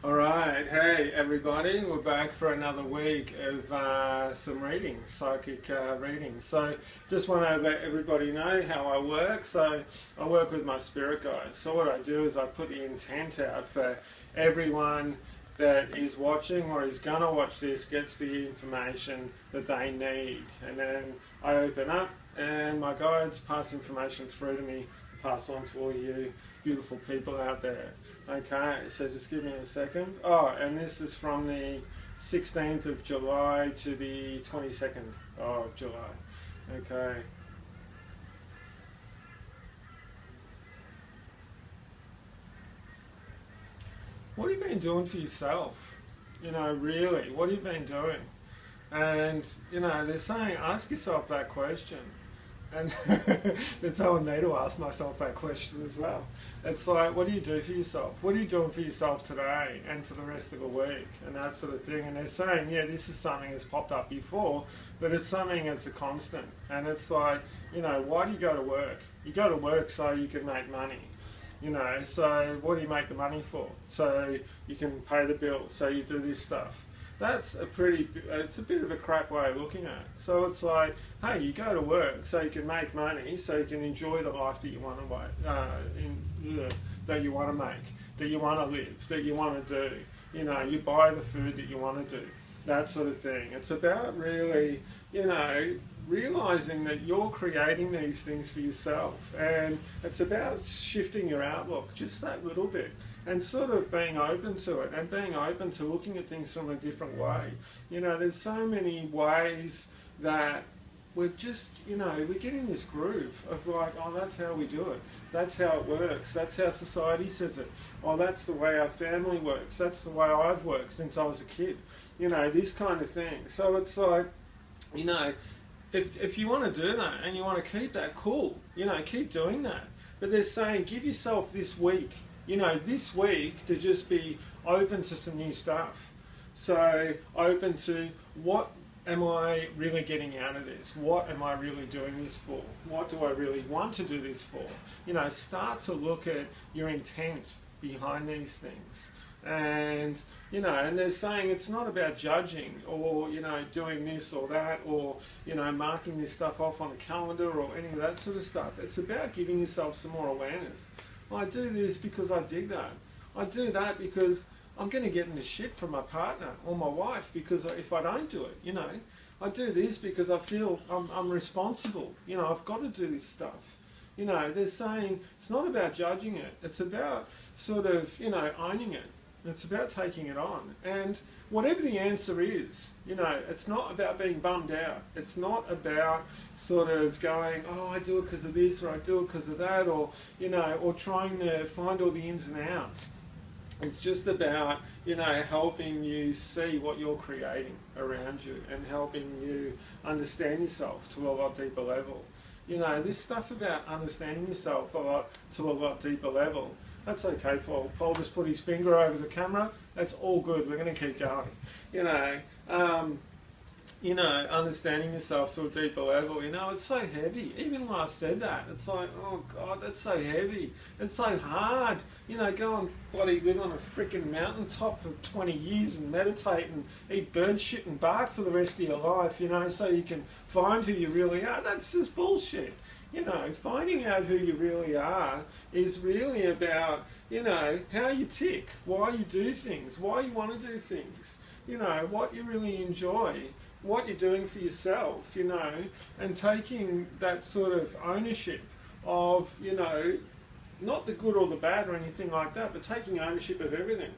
Alright, hey everybody, we're back for another week of some reading, psychic reading. So just want to let everybody know how I work. So I work with my spirit guides. So what I do is I put the intent out for everyone that is watching or is going to watch this gets the information that they need. And then I open up and my guides pass information through to me, pass on to all you beautiful people out there. Okay, so just give me a second. Oh, and this is from the 16th of July to the 22nd of July. Okay. What have you been doing for yourself? You know, really, what have you been doing? And, you know, they're saying, ask yourself that question. And they're telling me to ask myself that question as well. It's like, what do you do for yourself? What are you doing for yourself today and for the rest of the week? And that sort of thing. And they're saying, yeah, this is something that's popped up before, but it's something that's a constant. And it's like, you know, why do you go to work? You go to work so you can make money. You know, so what do you make the money for? So you can pay the bills, so you do this stuff. That's it's a bit of a crap way of looking at it. So it's like, hey, you go to work so you can make money, so you can enjoy the life that you want to that you want to make, that you want to live, that you want to do. You know, you buy the food that you want to do, that sort of thing. It's about really, you know, realizing that you're creating these things for yourself, and it's about shifting your outlook just that little bit and sort of being open to it and being open to looking at things from a different way. You know, there's so many ways that we're just, you know, we get in this groove of like, oh, that's how we do it. That's how it works. That's how society says it. Oh, that's the way our family works. That's the way I've worked since I was a kid. You know, this kind of thing. So it's like, you know, if you want to do that and you want to keep that, cool. You know, keep doing that. But they're saying, give yourself this week, you know, this week to just be open to some new stuff. So open to, what am I really getting out of this? What am I really doing this for? What do I really want to do this for? You know, start to look at your intent behind these things. And, you know, and they're saying it's not about judging or, you know, doing this or that or, you know, marking this stuff off on a calendar or any of that sort of stuff. It's about giving yourself some more awareness. I do this because I dig that. I do that because I'm going to get into shit from my partner or my wife because if I don't do it, you know. I do this because I feel I'm responsible. You know, I've got to do this stuff. You know, they're saying it's not about judging it. It's about sort of, you know, owning it. It's about taking it on. And whatever the answer is, you know, it's not about being bummed out. It's not about sort of going, oh, I do it because of this or I do it because of that, or, you know, or trying to find all the ins and outs. It's just about, you know, helping you see what you're creating around you and helping you understand yourself to a lot deeper level. You know, this stuff about understanding yourself to a lot deeper level, that's okay, Paul. Paul just put his finger over the camera. That's all good. We're going to keep going. You know, understanding yourself to a deeper level. You know, it's so heavy. Even when I said that, it's like, oh God, that's so heavy. It's so hard. You know, go and bloody live on a freaking mountaintop for 20 years and meditate and eat bird shit and bark for the rest of your life, you know, so you can find who you really are. That's just bullshit. You know, finding out who you really are is really about, you know, how you tick, why you do things, why you want to do things, you know, what you really enjoy, what you're doing for yourself, you know, and taking that sort of ownership of, you know, not the good or the bad or anything like that, but taking ownership of everything,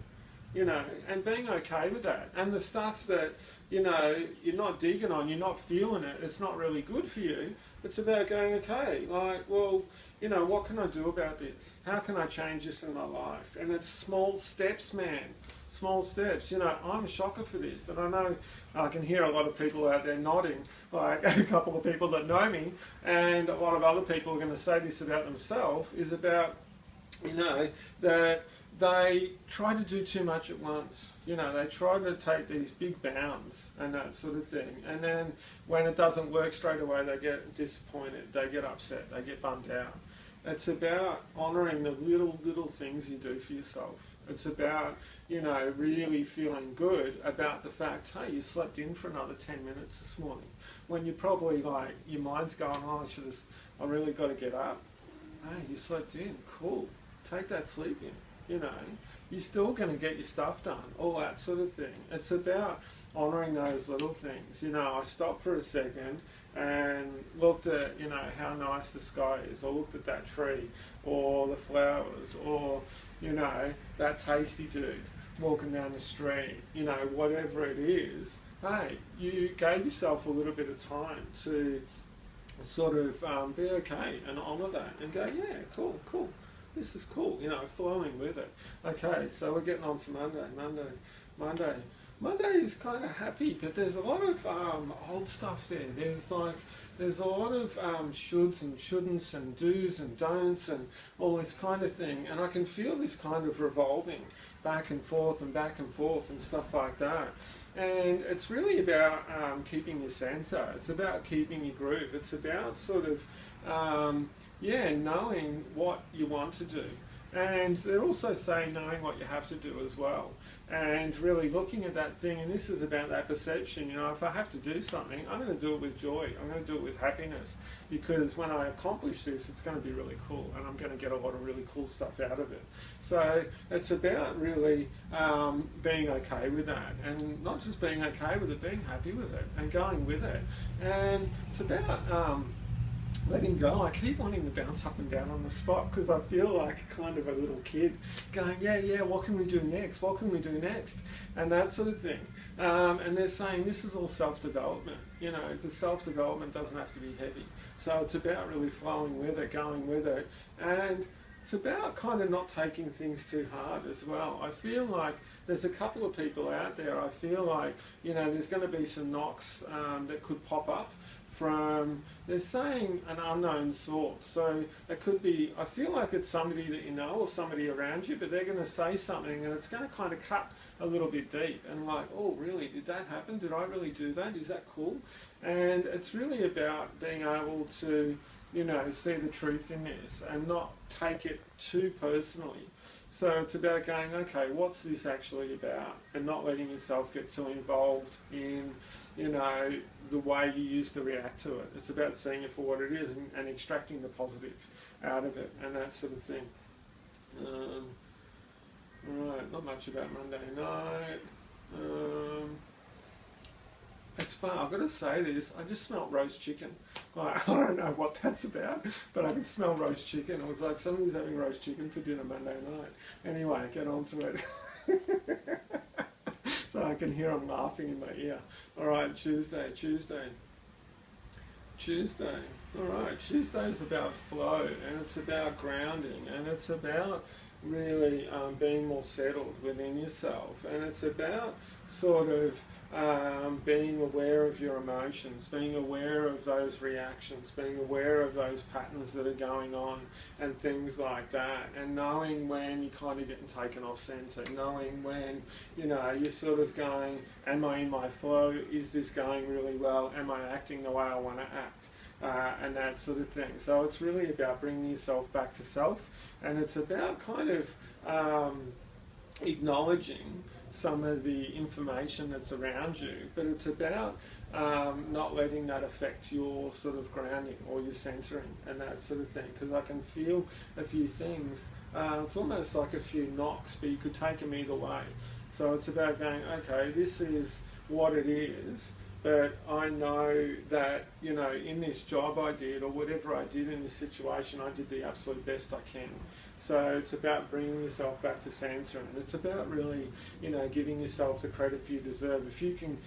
you know, and being okay with that. And the stuff that, you know, you're not digging on, you're not feeling it, it's not really good for you, it's about going, okay, like, well, you know, what can I do about this? How can I change this in my life? And it's small steps, man. Small steps. You know, I'm a shocker for this. And I know I can hear a lot of people out there nodding, like a couple of people that know me, and a lot of other people are going to say this about themselves, is about, you know, that they try to do too much at once. You know, they try to take these big bounds and that sort of thing. And then when it doesn't work straight away, they get disappointed, they get upset, they get bummed out. It's about honouring the little things you do for yourself. It's about, really feeling good about the fact, hey, you slept in for another 10 minutes this morning. When you're probably like, your mind's going, oh, I really got to get up. Hey, you slept in, cool. Take that sleep in, You're still going to get your stuff done, all that sort of thing. It's about honouring those little things. I stopped for a second and looked at, how nice the sky is, or looked at that tree, or the flowers, or, that tasty dude walking down the street, whatever it is. Hey, you gave yourself a little bit of time to sort of be okay and honour that and go, yeah, cool. This is cool, flowing with it. Okay, so we're getting on to Monday. Monday is kind of happy, but there's a lot of old stuff there. There's a lot of shoulds and shouldn'ts and do's and don'ts and all this kind of thing. And I can feel this kind of revolving back and forth and stuff like that. And it's really about keeping your centre. It's about keeping your groove. It's about sort of, knowing what you want to do. And they're also saying knowing what you have to do as well. And really looking at that thing, and this is about that perception, if I have to do something, I'm going to do it with joy. I'm going to do it with happiness. Because when I accomplish this, it's going to be really cool. And I'm going to get a lot of really cool stuff out of it. So it's about really being okay with that. And not just being okay with it, being happy with it and going with it. And it's about letting go. I keep wanting to bounce up and down on the spot because I feel like kind of a little kid going, yeah, what can we do next? What can we do next? And that sort of thing. And they're saying this is all self-development, because self-development doesn't have to be heavy. So it's about really flowing with it, going with it. And it's about kind of not taking things too hard as well. I feel like there's a couple of people out there, I feel like, there's going to be some knocks that could pop up from, they're saying, an unknown source. So it could be, I feel like it's somebody that you know or somebody around you, but they're going to say something and it's going to kind of cut a little bit deep and like, oh really, did that happen? Did I really do that? Is that cool? And it's really about being able to, see the truth in this and not take it too personally. So it's about going, okay, what's this actually about? And not letting yourself get too involved in, the way you used to react to it. It's about seeing it for what it is and extracting the positive out of it and that sort of thing. Right, not much about Monday night. It's fun, I've got to say this, I just smelt roast chicken. Like, I don't know what that's about, but I can smell roast chicken. I was like, somebody's having roast chicken for dinner Monday night. Anyway, get on to it. So I can hear them laughing in my ear. Alright, Tuesday. Alright, Tuesday is about flow, and it's about grounding, and it's about really being more settled within yourself, and it's about sort of being aware of your emotions, being aware of those reactions, being aware of those patterns that are going on and things like that, and knowing when you're kind of getting taken off centre, knowing when, you're sort of going, am I in my flow, is this going really well, am I acting the way I want to act? And that sort of thing. So it's really about bringing yourself back to self, and it's about kind of acknowledging some of the information that's around you, but it's about not letting that affect your sort of grounding or your centering and that sort of thing, because I can feel a few things, it's almost like a few knocks, but you could take them either way. So it's about going, okay, this is what it is, but I know that, in this job I did, or whatever I did in this situation, I did the absolute best I can. So it's about bringing yourself back to centre, and it's about really, giving yourself the credit you deserve. If you can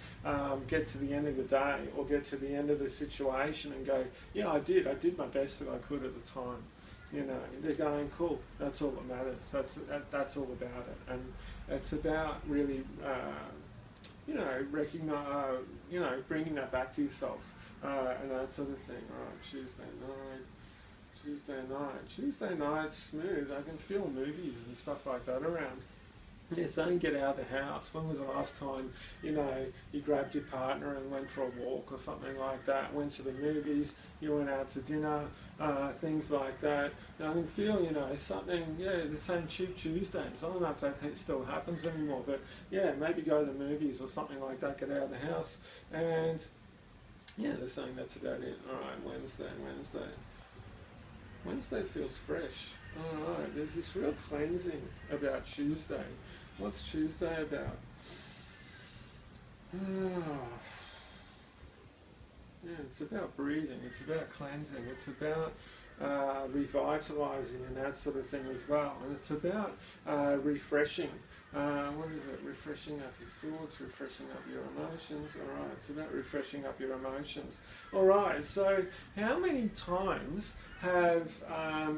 get to the end of the day or get to the end of the situation and go, yeah, I did my best that I could at the time. They're going, cool, that's all that matters. That's all about it. And it's about really, recognize, bringing that back to yourself and that sort of thing. All right, Tuesday night's smooth. I can feel movies and stuff like that around. they're saying get out of the house. When was the last time, you know, you grabbed your partner and went for a walk or something like that, went to the movies, you went out to dinner, things like that. And I can feel, you know, something, yeah, the same Cheap Tuesdays. I don't know if that still happens anymore, but yeah, maybe go to the movies or something like that, get out of the house. And yeah, they're saying that's about it. All right, Wednesday. Wednesday feels fresh. All right, there's this real cleansing about Tuesday. What's Tuesday about? Yeah, it's about breathing, it's about cleansing, it's about revitalising and that sort of thing as well. And it's about refreshing. What is it? Refreshing up your thoughts, refreshing up your emotions. Alright, it's about refreshing up your emotions. Alright, so how many times have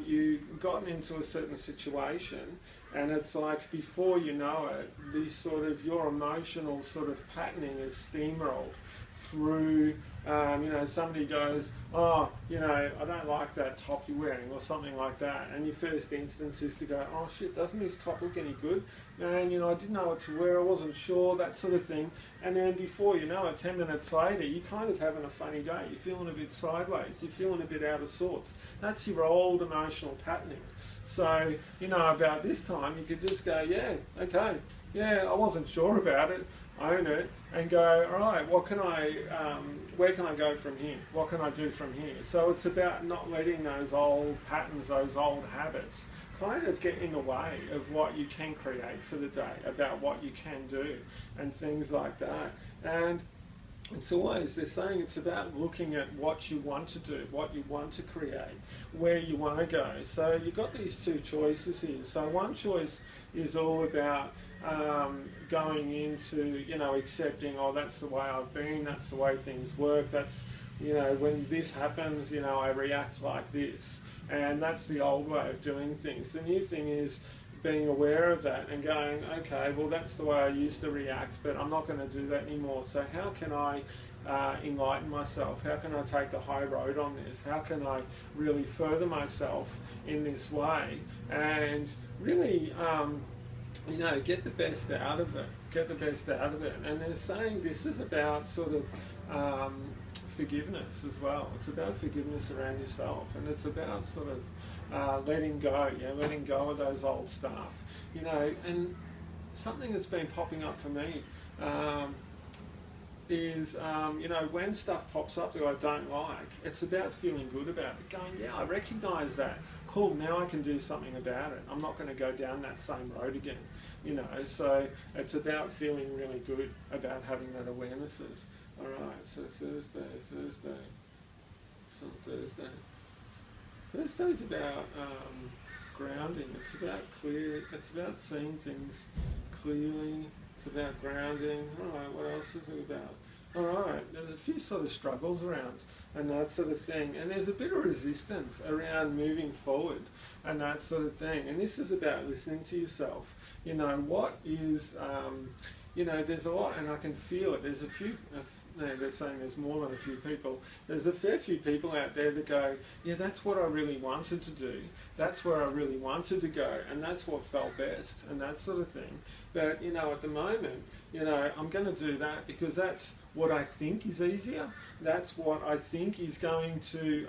you gotten into a certain situation and it's like before you know it, this sort of your emotional sort of patterning is steamrolled through, you know, somebody goes, oh, you know, I don't like that top you're wearing or something like that, and your first instance is to go, oh shit, doesn't this top look any good? And, you know, I didn't know what to wear, I wasn't sure, that sort of thing. And then before you know it, 10 minutes later, you're kind of having a funny day, you're feeling a bit sideways, you're feeling a bit out of sorts. That's your old emotional patterning. So, you know, about this time, you could just go, yeah, okay, yeah, I wasn't sure about it, own it, and go, all right, what can I, where can I go from here? What can I do from here? So it's about not letting those old patterns, those old habits, kind of get in the way of what you can create for the day, about what you can do, and things like that. And it's always, they're saying it's about looking at what you want to do, what you want to create, where you want to go. So you've got these two choices here. So one choice is all about going into, you know, accepting, oh, that's the way I've been, that's the way things work, that's, you know, when this happens, you know, I react like this. And that's the old way of doing things. The new thing is being aware of that and going, okay, well, that's the way I used to react, but I'm not going to do that anymore. So how can I enlighten myself? How can I take the high road on this? How can I really further myself in this way and really, you know, get the best out of it, get the best out of it. And they're saying this is about sort of forgiveness as well. It's about forgiveness around yourself, and it's about sort of letting go, yeah, letting go of those old stuff, you know. And something that's been popping up for me is, you know, when stuff pops up that I don't like, it's about feeling good about it, going, yeah, I recognise that, cool, now I can do something about it. I'm not going to go down that same road again, you know. So it's about feeling really good about having that awarenesses. Alright, so Thursday. It's on Thursday. Thursday's about grounding. It's about it's about seeing things clearly. It's about grounding. Alright, what else is it about? Alright, there's a few sort of struggles around and that sort of thing. And there's a bit of resistance around moving forward and that sort of thing. And this is about listening to yourself. You know, what is, you know, there's a lot, and I can feel it. There's a few, no, they're saying there's more than a few people. There's a fair few people out there that go, yeah, that's what I really wanted to do. That's where I really wanted to go, and that's what felt best, and that sort of thing. But, you know, at the moment, you know, I'm going to do that because that's what I think is easier. That's what I think is going to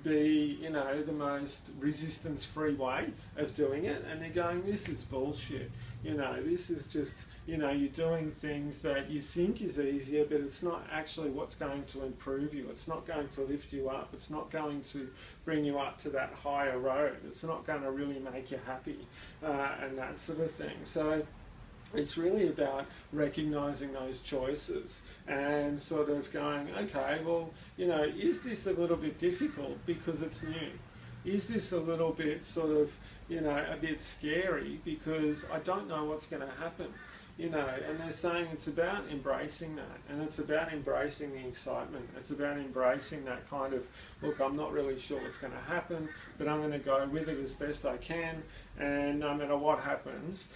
be, you know, the most resistance-free way of doing it. And they're going, this is bullshit. You know, this is just, you know, you're doing things that you think is easier, but it's not actually what's going to improve you. It's not going to lift you up. It's not going to bring you up to that higher road. It's not going to really make you happy and that sort of thing. So it's really about recognising those choices and sort of going, okay, well, you know, is this a little bit difficult because it's new? Is this a little bit sort of, you know, a bit scary because I don't know what's going to happen? you know, and they're saying it's about embracing that, and it's about embracing the excitement. It's about embracing that kind of, look, I'm not really sure what's going to happen, but I'm going to go with it as best I can, and no matter what happens,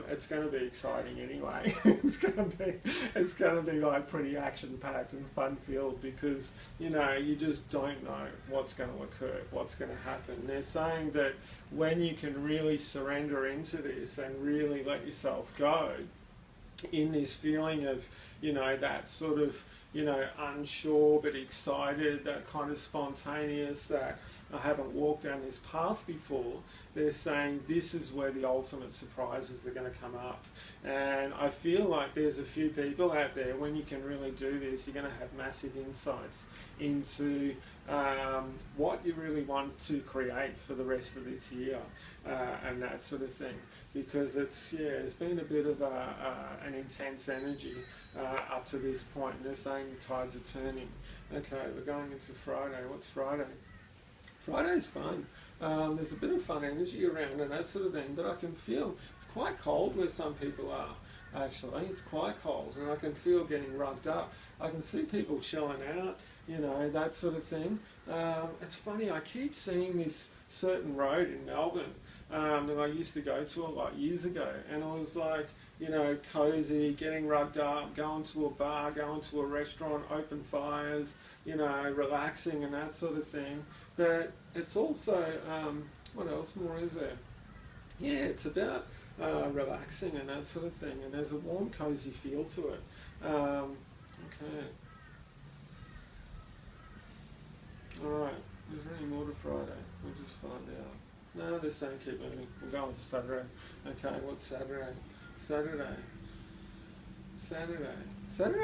it's going to be exciting anyway. it's going to be like pretty action-packed and fun-filled, because, you know, you just don't know what's going to occur, what's going to happen. They're saying that when you can really surrender into this and really let yourself go in this feeling of, you know, that sort of, you know, unsure but excited, that kind of spontaneous, that I haven't walked down this path before, they're saying this is where the ultimate surprises are going to come up. And I feel like there's a few people out there, when you can really do this, you're going to have massive insights into what you really want to create for the rest of this year, and that sort of thing. Because it's been a bit of an intense energy up to this point. They're saying the tides are turning. Okay, we're going into Friday. What's Friday? Friday's fun. There's a bit of fun energy around and that sort of thing, but I can feel it's quite cold where some people are, actually. It's quite cold, and I can feel getting rugged up. I can see people chilling out, you know, that sort of thing. It's funny, I keep seeing this certain road in Melbourne that I used to go to a lot years ago, and it was like, you know, cozy, getting rugged up, going to a bar, going to a restaurant, open fires, you know, relaxing and that sort of thing. But it's also, what else more is there? Yeah, it's about relaxing and that sort of thing, and there's a warm, cozy feel to it. Okay. Alright, is there any more to Friday? We'll just find out. No, they're saying keep moving. We'll go on to Saturday. Okay, what's Saturday? Saturday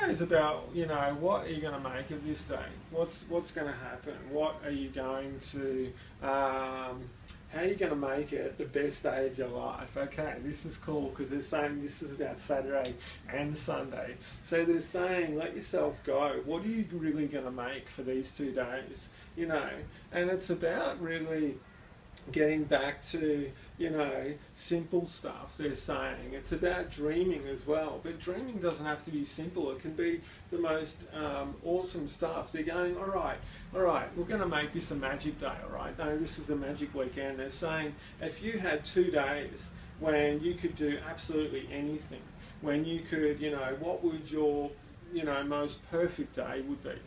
is about, you know, what are you going to make of this day? What's going to happen? What are you going to, how are you going to make it the best day of your life? Okay, this is cool, because they're saying this is about Saturday and Sunday. So they're saying let yourself go. What are you really going to make for these 2 days? You know, and it's about really getting back to, you know, simple stuff. They're saying it's about dreaming as well, but dreaming doesn't have to be simple. It can be the most awesome stuff. They're going, all right, we're going to make this a magic day. All right, no, this is a magic weekend. They're saying if you had 2 days when you could do absolutely anything, when you could, you know, what would your, you know, most perfect day would be?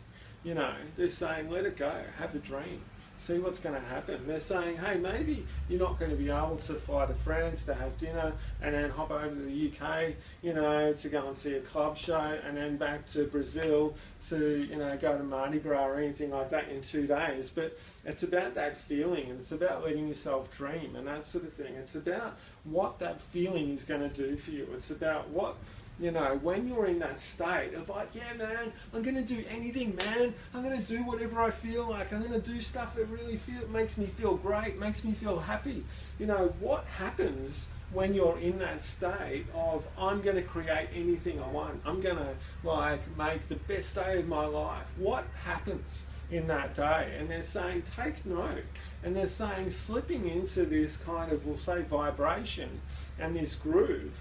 You know, they're saying let it go, have a dream. See what's going to happen. They're saying, hey, maybe you're not going to be able to fly to France to have dinner and then hop over to the UK, you know, to go and see a club show, and then back to Brazil to, you know, go to Mardi Gras or anything like that in 2 days. But it's about that feeling, and it's about letting yourself dream and that sort of thing. It's about what that feeling is going to do for you. It's about what, you know, when you're in that state of like, yeah, man, I'm going to do anything, man. I'm going to do whatever I feel like. I'm going to do stuff that really makes me feel great, makes me feel happy. You know, what happens when you're in that state of, I'm going to create anything I want. I'm going to, like, make the best day of my life. What happens in that day? And they're saying, take note. And they're saying, slipping into this kind of, we'll say, vibration and this groove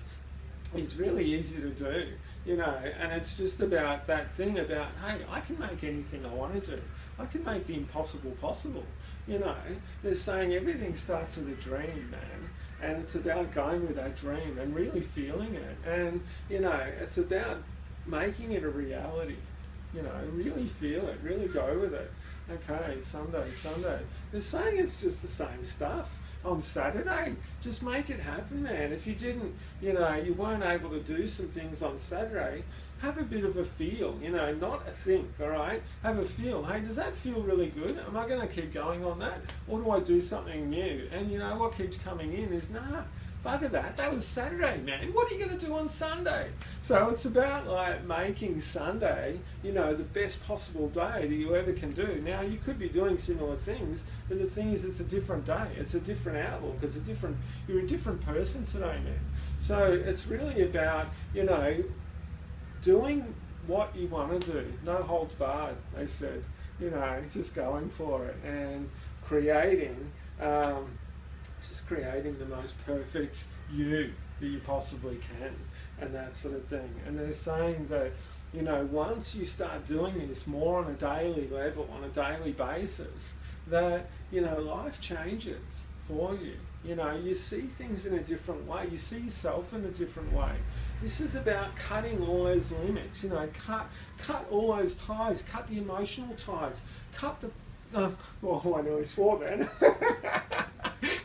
is really easy to do, you know, and it's just about that thing about, hey, I can make anything I want to do. I can make the impossible possible, you know. They're saying everything starts with a dream, man, and it's about going with that dream and really feeling it, and, you know, it's about making it a reality, you know, really feel it, really go with it. Okay, Sunday. They're saying it's just the same stuff. On Saturday, just make it happen, man. If you didn't, you know, you weren't able to do some things on Saturday, have a bit of a feel, you know, not a think, all right? Have a feel. Hey, does that feel really good? Am I going to keep going on that? Or do I do something new? And, you know, what keeps coming in is, nah, bugger that. That was Saturday, man. What are you going to do on Sunday? So it's about, like, making Sunday, you know, the best possible day that you ever can do. Now, you could be doing similar things, but the thing is, it's a different day. It's a different outlook. It's a different, you're a different person today, man. So it's really about, you know, doing what you want to do. No holds barred, they said. You know, just going for it and creating just creating the most perfect you that you possibly can, and that sort of thing. And they're saying that, you know, once you start doing this more on a daily level, on a daily basis, that, you know, life changes for you. You know, you see things in a different way. You see yourself in a different way. This is about cutting all those limits. You know, cut all those ties. Cut the emotional ties. Cut the I nearly swore then.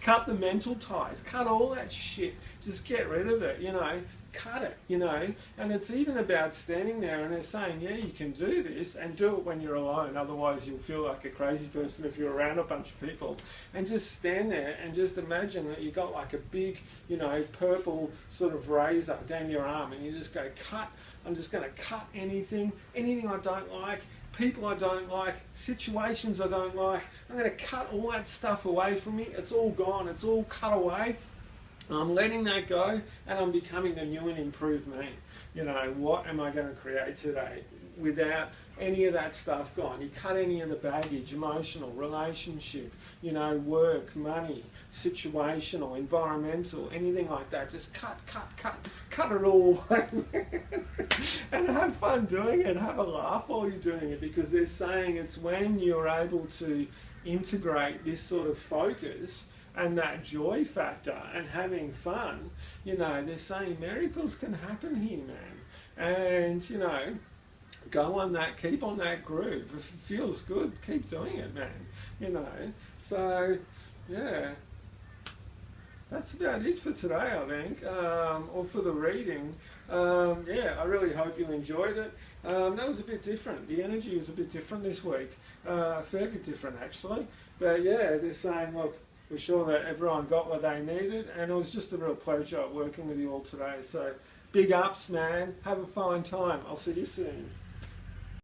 Cut the mental ties. Cut all that shit. Just get rid of it. You know, cut it. You know, and it's even about standing there and they're saying, yeah, you can do this, and do it when you're alone. Otherwise, you'll feel like a crazy person if you're around a bunch of people. And just stand there and just imagine that you got like a big, you know, purple sort of razor down your arm, and you just go cut. I'm just going to cut anything I don't like. People I don't like, situations I don't like. I'm going to cut all that stuff away from me. It's all gone. It's all cut away. I'm letting that go, and I'm becoming the new and improved me. You know, what am I going to create today without any of that stuff gone? You cut any of the baggage, emotional, relationship, you know, work, money, situational, environmental, anything like that. Just cut it all away. And have fun doing it. Have a laugh while you're doing it, because they're saying it's when you're able to integrate this sort of focus and that joy factor and having fun, you know, they're saying miracles can happen here, man. And, you know, go on that, keep on that groove. If it feels good, keep doing it, man. You know, so, yeah. That's about it for today, I think, or for the reading. Yeah, I really hope you enjoyed it. That was a bit different. The energy was a bit different this week. A fair bit different, actually. But yeah, they're saying, look, we're sure that everyone got what they needed, and it was just a real pleasure working with you all today. So big ups, man. Have a fine time. I'll see you soon.